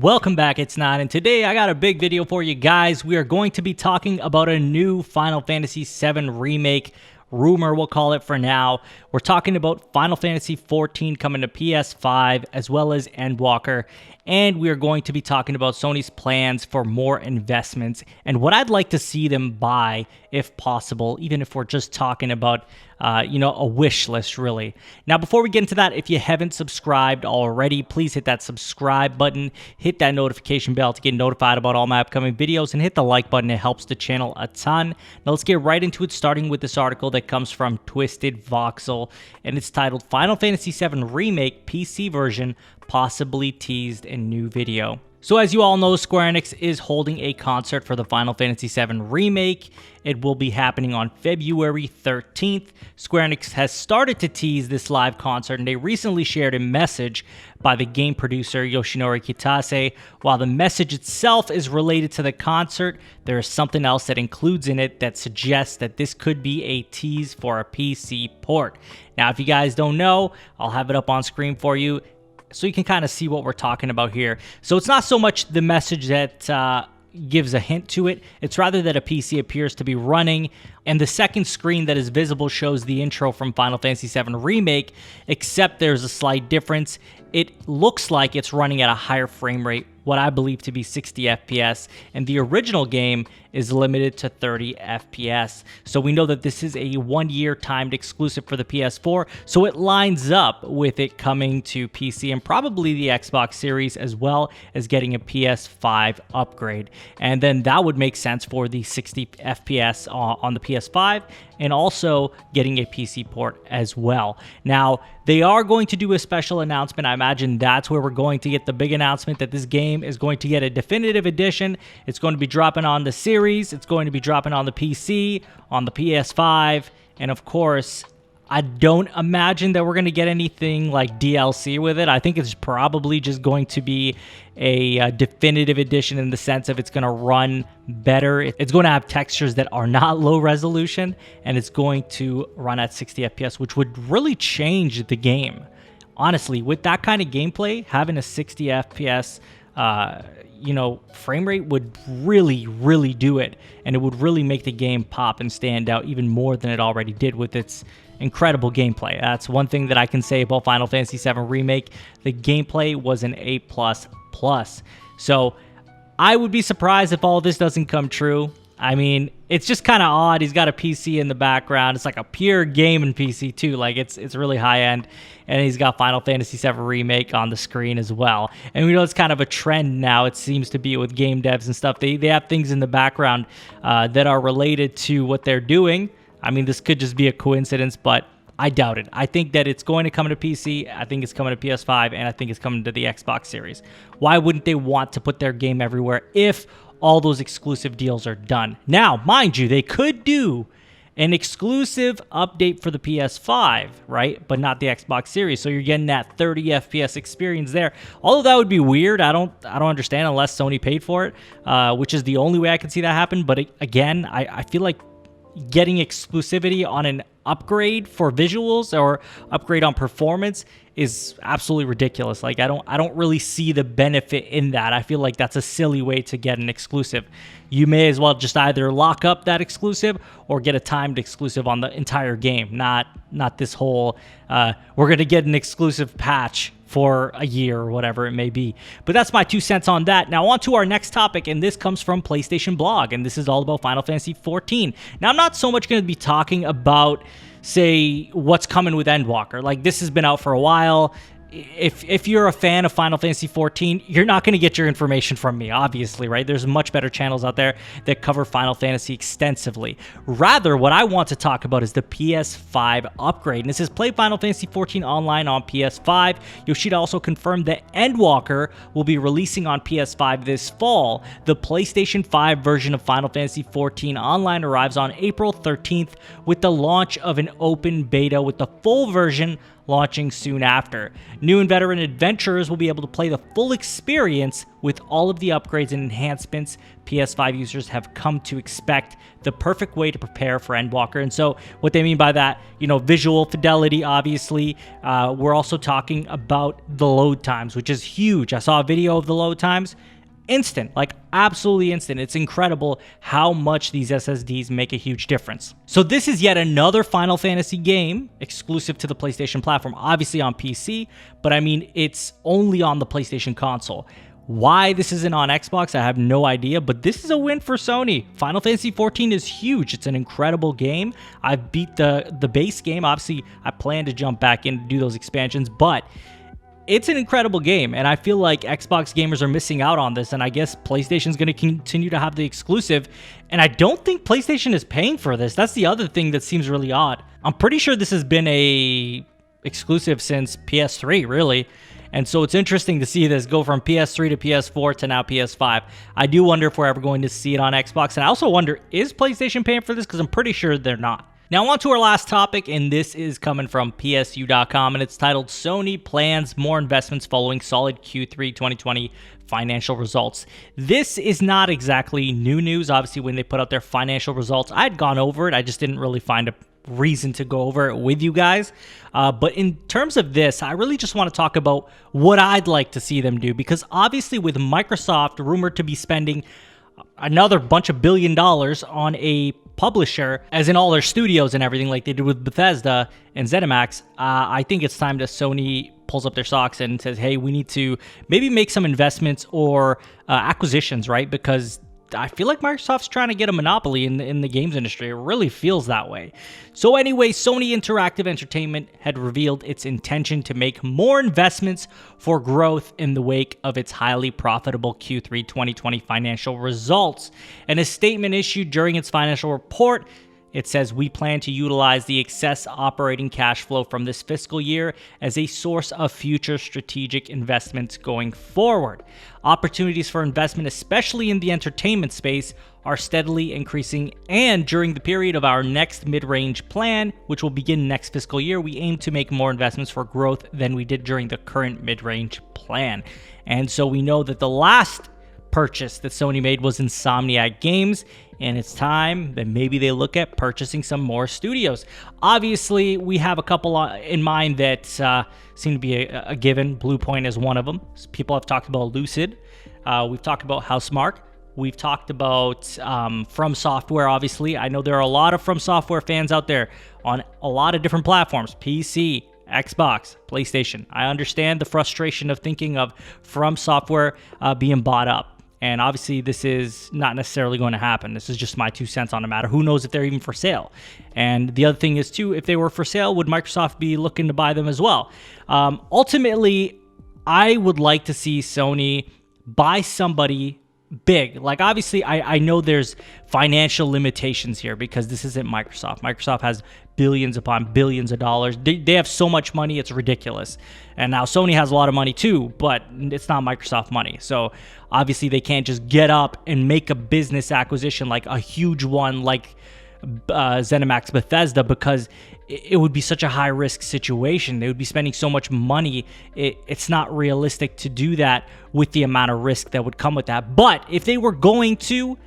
Welcome back, it's Nine, and today I got a big video for you guys. We are going to be talking about a new Final Fantasy VII Remake, rumor we'll call it for now. We're talking about Final Fantasy XIV coming to PS5 as well as Endwalker, and we are going to be talking about Sony's plans for more investments and what I'd like to see them buy if possible, even if we're just talking about a wish list, really. Now, before we get into that, if you haven't subscribed already, please hit that subscribe button, hit that notification bell to get notified about all my upcoming videos, and hit the like button. It helps the channel a ton. Now, let's get right into it, starting with this article that comes from Twisted Voxel, and it's titled Final Fantasy VII Remake PC version possibly teased in new video. So as you all know, Square Enix is holding a concert for the Final Fantasy VII Remake. It will be happening on February 13th. Square Enix has started to tease this live concert, and they recently shared a message by the game producer Yoshinori Kitase. While the message itself is related to the concert, there is something else that includes in it that suggests that this could be a tease for a PC port. Now, if you guys don't know, I'll have it up on screen for you, so you can kind of see what we're talking about here. So it's not so much the message that gives a hint to it. It's rather that a PC appears to be running, and the second screen that is visible shows the intro from Final Fantasy VII Remake, except there's a slight difference. It looks like it's running at a higher frame rate, what I believe to be 60 FPS, and the original game is limited to 30 FPS. So we know that this is a one-year timed exclusive for the PS4, so it lines up with it coming to PC and probably the Xbox Series, as well as getting a PS5 upgrade. And then that would make sense for the 60 FPS on the PS5, and also getting a PC port as well. Now, they are going to do a special announcement. I imagine that's where we're going to get the big announcement that this game is going to get a definitive edition. It's going to be dropping on the Series, it's going to be dropping on the PC, on the PS5, and of course, I don't imagine that we're going to get anything like DLC with it. I think it's probably just going to be a definitive edition in the sense of it's going to run better. It's going to have textures that are not low resolution, and it's going to run at 60 FPS, which would really change the game. Honestly, with that kind of gameplay, having a 60 FPS frame rate would really do it, and it would really make the game pop and stand out even more than it already did with its incredible gameplay. That's one thing that I can say about Final Fantasy VII Remake. The gameplay was an A++. So I would be surprised if all this doesn't come true. I mean, it's just kind of odd. He's got a PC in the background. It's like a pure gaming PC too. Like it's really high end, and he's got Final Fantasy VII Remake on the screen as well. And we know it's kind of a trend now. It seems to be with game devs and stuff. They have things in the background that are related to what they're doing. I mean, this could just be a coincidence, but I doubt it. I think that it's going to come to PC, I think it's coming to PS5, and I think it's coming to the Xbox Series. Why wouldn't they want to put their game everywhere if all those exclusive deals are done? Now, mind you, they could do an exclusive update for the PS5, right? But not the Xbox Series. So you're getting that 30 FPS experience there. Although that would be weird. I don't understand unless Sony paid for it, which is the only way I can see that happen. But again, I feel like getting exclusivity on an upgrade for visuals or upgrade on performance is absolutely ridiculous. Like I don't really see the benefit in that. I feel like that's a silly way to get an exclusive. You may as well just either lock up that exclusive or get a timed exclusive on the entire game, not this whole we're going to get an exclusive patch for a year or whatever it may be. But that's my 2 cents on that. Now on to our next topic, and this comes from PlayStation Blog, and this is all about Final Fantasy XIV. Now I'm not so much going to be talking about, say, what's coming with Endwalker. Like, this has been out for a while. If you're a fan of Final Fantasy XIV, you're not going to get your information from me, obviously, right? There's much better channels out there that cover Final Fantasy extensively. Rather, what I want to talk about is the PS5 upgrade. And this is Play Final Fantasy XIV Online on PS5. Yoshida also confirmed that Endwalker will be releasing on PS5 this fall. The PlayStation 5 version of Final Fantasy XIV Online arrives on April 13th with the launch of an open beta, with the full version launching soon after. New and veteran adventurers will be able to play the full experience with all of the upgrades and enhancements PS5 users have come to expect, the perfect way to prepare for Endwalker. And so what they mean by that, visual fidelity, obviously. We're also talking about the load times, which is huge. I saw a video of the load times. Instant, like absolutely instant. It's incredible how much these SSDs make a huge difference. So this is yet another Final Fantasy game exclusive to the PlayStation platform, obviously on PC, but I mean, it's only on the PlayStation console. Why this isn't on Xbox, I have no idea, but this is a win for Sony. Final Fantasy XIV is huge. It's an incredible game. I've beat the base game. Obviously, I plan to jump back in to do those expansions, but it's an incredible game, and I feel like Xbox gamers are missing out on this, and I guess PlayStation's going to continue to have the exclusive, and I don't think PlayStation is paying for this. That's the other thing that seems really odd. I'm pretty sure this has been a exclusive since PS3, really, and so it's interesting to see this go from PS3 to PS4 to now PS5. I do wonder if we're ever going to see it on Xbox, and I also wonder, is PlayStation paying for this? Because I'm pretty sure they're not. Now on to our last topic, and this is coming from PSU.com, and it's titled Sony Plans More Investments Following Solid Q3 2020 Financial Results. This is not exactly new news. Obviously, when they put out their financial results, I had gone over it. I just didn't really find a reason to go over it with you guys. But in terms of this, I really just want to talk about what I'd like to see them do, because obviously with Microsoft rumored to be spending another bunch of $1 billion on a publisher, as in all their studios and everything like they did with Bethesda and ZeniMax, I think it's time that Sony pulls up their socks and says, hey, we need to maybe make some investments or acquisitions, right? Because I feel like Microsoft's trying to get a monopoly in the games industry. It really feels that way. So anyway, Sony Interactive Entertainment had revealed its intention to make more investments for growth in the wake of its highly profitable Q3 2020 financial results. In a statement issued during its financial report, it says, we plan to utilize the excess operating cash flow from this fiscal year as a source of future strategic investments going forward. Opportunities for investment, especially in the entertainment space, are steadily increasing, and during the period of our next mid-range plan, which will begin next fiscal year, we aim to make more investments for growth than we did during the current mid-range plan. And so we know that the last purchase that Sony made was Insomniac Games, and it's time that maybe they look at purchasing some more studios. Obviously, we have a couple in mind that seem to be a given. Bluepoint is one of them. People have talked about Lucid. We've talked about Housemarque. We've talked about From Software, obviously. I know there are a lot of From Software fans out there on a lot of different platforms, PC, Xbox, PlayStation. I understand the frustration of thinking of From Software being bought up. And obviously, this is not necessarily going to happen. This is just my 2 cents on the matter. Who knows if they're even for sale? And the other thing is, too, if they were for sale, would Microsoft be looking to buy them as well? Ultimately, I would like to see Sony buy somebody big. Like, obviously, I know there's financial limitations here because this isn't Microsoft. Microsoft has billions upon billions of dollars. They have so much money, it's ridiculous. And now Sony has a lot of money too, but it's not Microsoft money. So obviously they can't just get up and make a business acquisition, like a huge one like ZeniMax Bethesda, because it would be such a high-risk situation. They would be spending so much money. It's not realistic to do that with the amount of risk that would come with that. But if they were going to,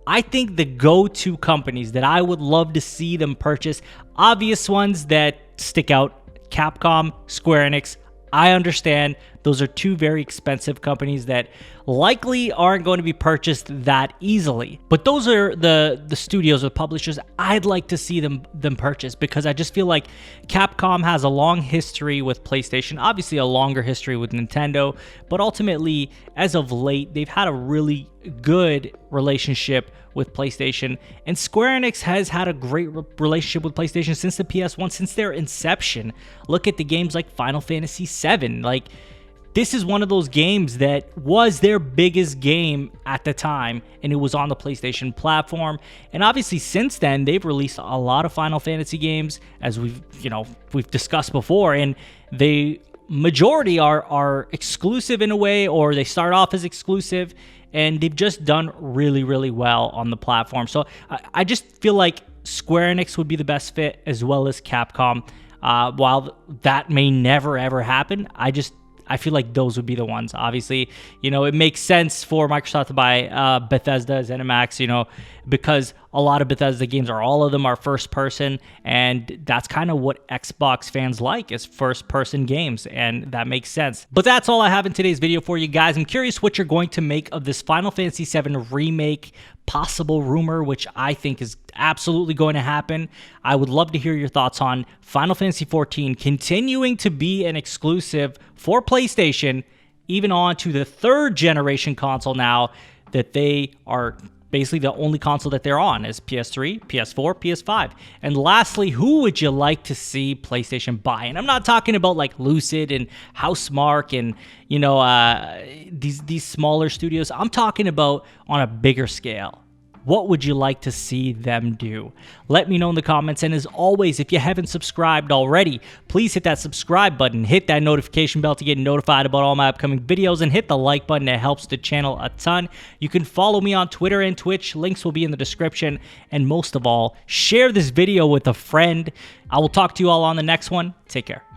I think the go-to companies that I would love to see them purchase, obvious ones that stick out, Capcom, Square Enix. I understand those are two very expensive companies that likely aren't going to be purchased that easily. But those are the studios or publishers I'd like to see them purchase, because I just feel like Capcom has a long history with PlayStation, obviously a longer history with Nintendo, but ultimately, as of late, they've had a really good relationship with PlayStation, and Square Enix has had a great relationship with PlayStation since the PS1, since their inception. Look at the games like Final Fantasy VII. Like, this is one of those games that was their biggest game at the time, and it was on the PlayStation platform. And obviously, since then, they've released a lot of Final Fantasy games, as we've discussed before, and the majority are exclusive in a way, or they start off as exclusive, and they've just done really, really well on the platform. So I just feel like Square Enix would be the best fit, as well as Capcom. While that may never ever happen, I feel like those would be the ones. Obviously, you know, it makes sense for Microsoft to buy Bethesda, ZeniMax, you know, because a lot of Bethesda games, or all of them, are first person, and that's kind of what Xbox fans like, is first person games, and that makes sense. But that's all I have in today's video for you guys. I'm curious what you're going to make of this Final Fantasy VII Remake possible rumor, which I think is absolutely going to happen. I would love to hear your thoughts on Final Fantasy XIV continuing to be an exclusive for PlayStation, even on to the 3rd generation console now that they are basically the only console that they're on is PS3, PS4, PS5. And lastly, who would you like to see PlayStation buy? And I'm not talking about like Lucid and Housemarque and, you know, these smaller studios. I'm talking about on a bigger scale. What would you like to see them do? Let me know in the comments. And as always, if you haven't subscribed already, please hit that subscribe button, hit that notification bell to get notified about all my upcoming videos, and hit the like button. It helps the channel a ton. You can follow me on Twitter and Twitch. Links will be in the description. And most of all, share this video with a friend. I will talk to you all on the next one. Take care.